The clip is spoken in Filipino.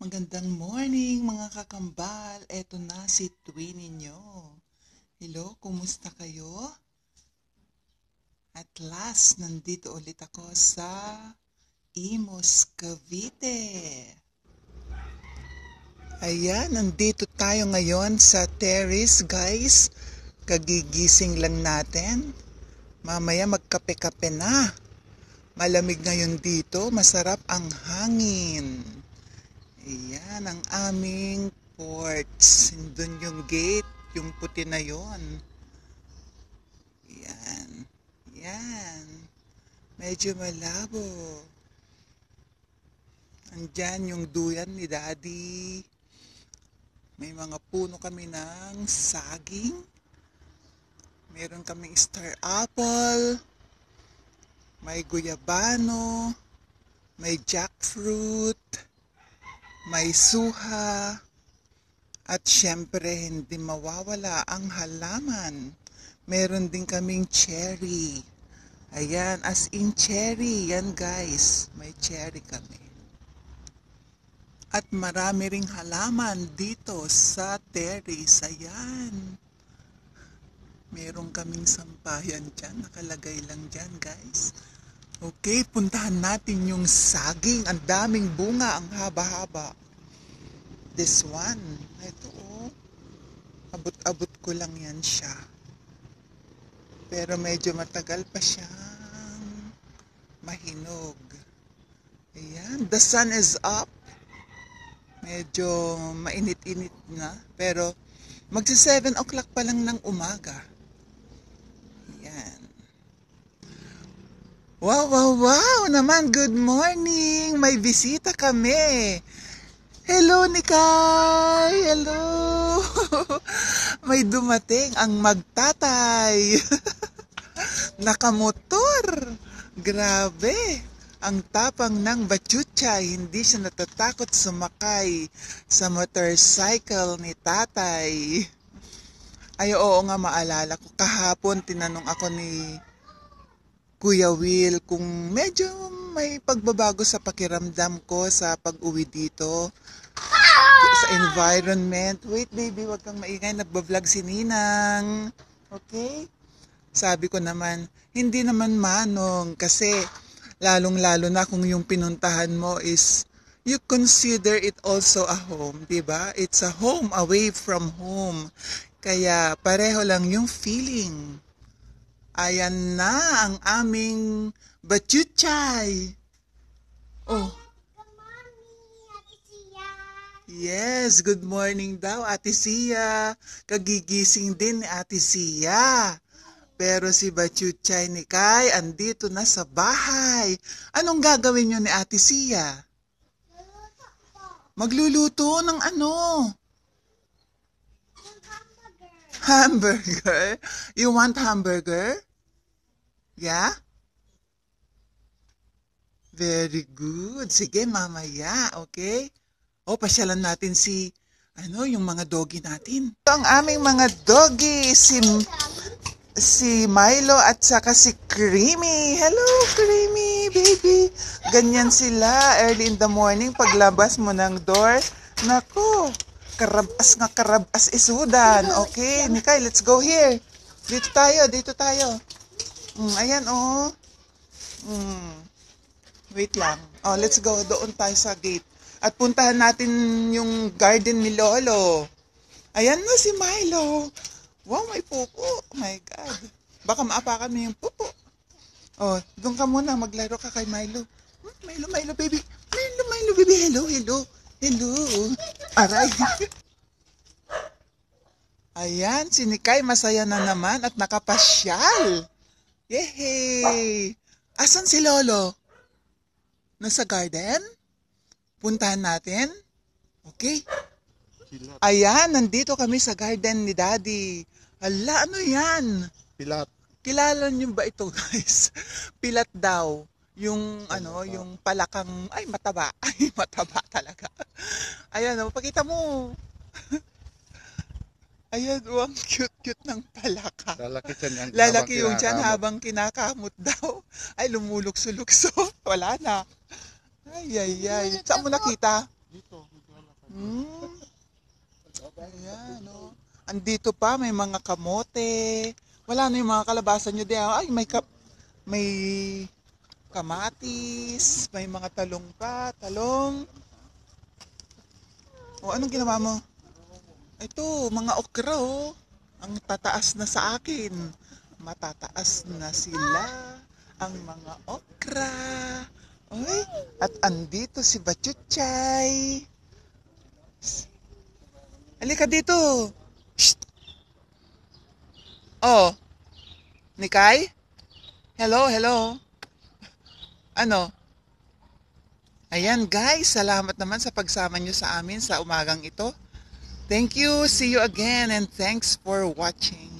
Magandang morning mga kakambal. Eto na si Twin ninyo. Hello, kumusta kayo? At last, nandito ulit ako sa Imus, Cavite. Ayan, nandito tayo ngayon sa terrace, guys. Kagigising lang natin. Mamaya magkape-kape na. Malamig ngayon dito, masarap ang hangin. Ayan ang aming porch. Doon yung gate, yung puti na yon. Ayan. Ayan. Medyo malabo. Andyan yung duyan ni Daddy. May mga puno kami ng saging. Meron kaming star apple. May guyabano. May jackfruit. May suha. At syempre, hindi mawawala ang halaman. Meron din kaming cherry. Ayan, as in cherry. Yan guys, may cherry kami. At marami ring halaman dito sa terrace. Ayan. Meron kaming sampayan dyan. Nakalagay lang dyan guys. Okay, puntahan natin yung saging. Ang daming bunga, ang haba-haba. This one. Ito oh. Abot-abot ko lang yan siya. Pero medyo matagal pa siyang mahinog. Ayan. The sun is up. Medyo mainit-init na. Pero magsi 7 o'clock pa lang ng umaga. Ayan. Wow, wow, wow naman. Good morning. May bisita kami. Hello, Nikay! Hello! May dumating ang magtatay. Nakamotor. Grabe. Ang tapang ng Bachuchay. Hindi siya natatakot sumakay sa motorcycle ni tatay. Ay, oo nga, maalala ko. Kahapon, tinanong ako ni Kuya Will kung medyo may pagbabago sa pakiramdam ko sa pag-uwi dito. Sa environment. Wait baby, wag kang maingay. Nagbablog si Ninang. Okay? Sabi ko naman, hindi naman manong. Kasi lalong-lalo na kung yung pinuntahan mo is you consider it also a home, diba? It's a home away from home. Kaya pareho lang yung feeling. Ayan na ang aming Bachuchay. Oh. Yes, good morning daw, Ate Sia. Kagigising din ni Ate Sia. Pero si Bachuchay ni Kai andito na sa bahay. Anong gagawin niyo ni Ate Sia? Magluluto ng ano? Hamburger? You want hamburger? Yeah? Very good. Sige, mamaya, okay? O, pasyalan natin yung mga doggy natin. Ito ang aming mga doggy, si Milo at saka si Creamy. Hello, Creamy, baby. Ganyan sila early in the morning paglabas mo ng door. Naku, karabas isudan. Okay, Nikay, let's go here. Dito tayo. Ayan, oh. Wait lang. Oh, let's go. Doon tayo sa gate. At puntahan natin yung garden ni Lolo. Ayan na si Milo. Wow, may pupo. Oh my God. Baka maapakan mo yung pupo. Oh, doon ka muna. Maglaro ka kay Milo. Milo, baby. Milo, baby. Hello. Aray. Ayan, si Nikay masaya na naman at nakapasyal. Yehey! Asan si Lolo? Nasa garden? Puntahan natin? Okay? Ayan, nandito kami sa garden ni Daddy. Hala, ano yan? Pilat. Kilala niyo ba ito, guys? Pilat daw. Yung, yung palakang, ay, mataba. Ay, mataba talaga. Ayan, pakita mo. Ayan, ang cute-cute ng palaka. Lalaki yung tiyan habang kinakamot daw. Ay, lumulukso-lukso. Wala na. Ay. Saan mo nakita? Dito. Hmm. Ayan, oh. Andito pa, may mga kamote. Wala na yung mga kalabasan nyo di. Ay, may kamatis, may mga talong pa, talong. O, anong ginawa mo? Ito, mga okra, oh. Ang tataas na sa akin. Matataas na sila. Ang mga okra. Oy, at andito si Bachuchay. Halika dito. Shh. Oh, Nikay? Hello, hello. Ano? Ayan guys, salamat naman sa pagsama nyo sa amin sa umagang ito. Thank you, see you again, and thanks for watching.